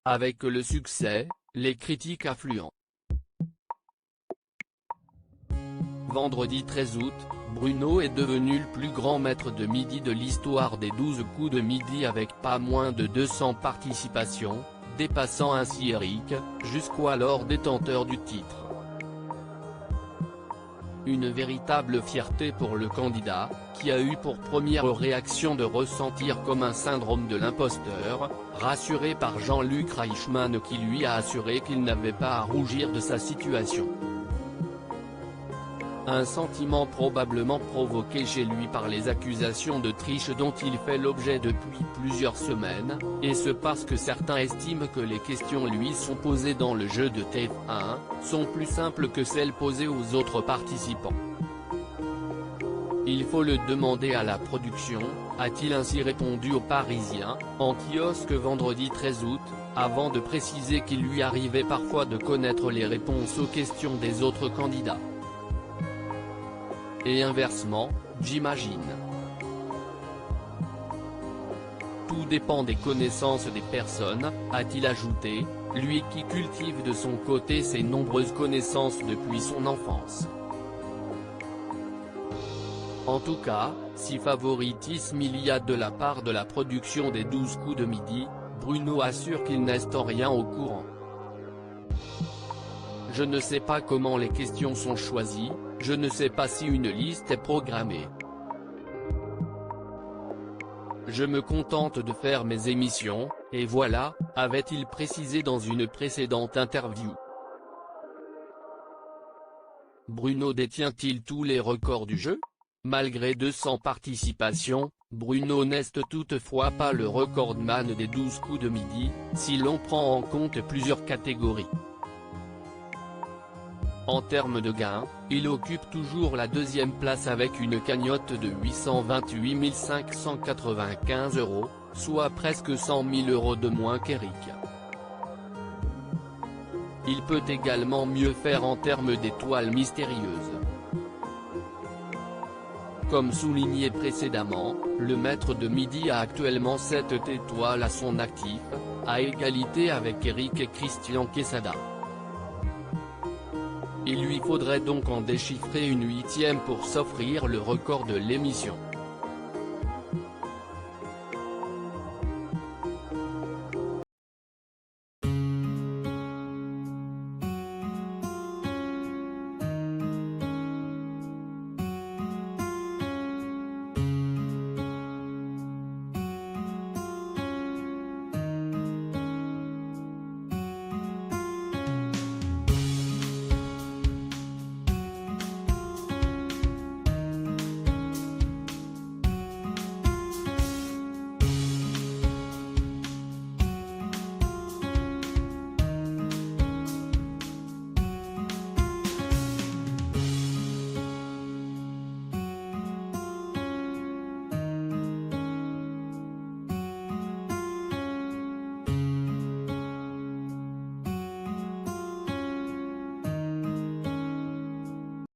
Avec le succès, les critiques affluent. Vendredi 13 août, Bruno est devenu le plus grand maître de midi de l'histoire des 12 coups de midi avec pas moins de 200 participations, dépassant ainsi Eric, jusqu'alors détenteur du titre. Une véritable fierté pour le candidat, qui a eu pour première réaction de ressentir comme un syndrome de l'imposteur, rassuré par Jean-Luc Reichmann qui lui a assuré qu'il n'avait pas à rougir de sa situation. Un sentiment probablement provoqué chez lui par les accusations de triche dont il fait l'objet depuis plusieurs semaines, et ce parce que certains estiment que les questions lui sont posées dans le jeu de TF1, sont plus simples que celles posées aux autres participants. Il faut le demander à la production, a-t-il ainsi répondu aux Parisiens, en kiosque vendredi 13 août, avant de préciser qu'il lui arrivait parfois de connaître les réponses aux questions des autres candidats. Et inversement, j'imagine. Tout dépend des connaissances des personnes, a-t-il ajouté, lui qui cultive de son côté ses nombreuses connaissances depuis son enfance. En tout cas, si favoritisme il y a de la part de la production des 12 coups de midi, Bruno assure qu'il n'est en rien au courant. Je ne sais pas comment les questions sont choisies, je ne sais pas si une liste est programmée. Je me contente de faire mes émissions, et voilà, avait-il précisé dans une précédente interview. Bruno détient-il tous les records du jeu ? Malgré 200 participations, Bruno n'est toutefois pas le recordman des 12 coups de midi, si l'on prend en compte plusieurs catégories. En termes de gains, il occupe toujours la deuxième place avec une cagnotte de 828 595 €, soit presque 100 000 € de moins qu'Eric. Il peut également mieux faire en termes d'étoiles mystérieuses. Comme souligné précédemment, le maître de midi a actuellement 7 étoiles à son actif, à égalité avec Eric et Christian Quesada. Il lui faudrait donc en déchiffrer une 8e pour s'offrir le record de l'émission.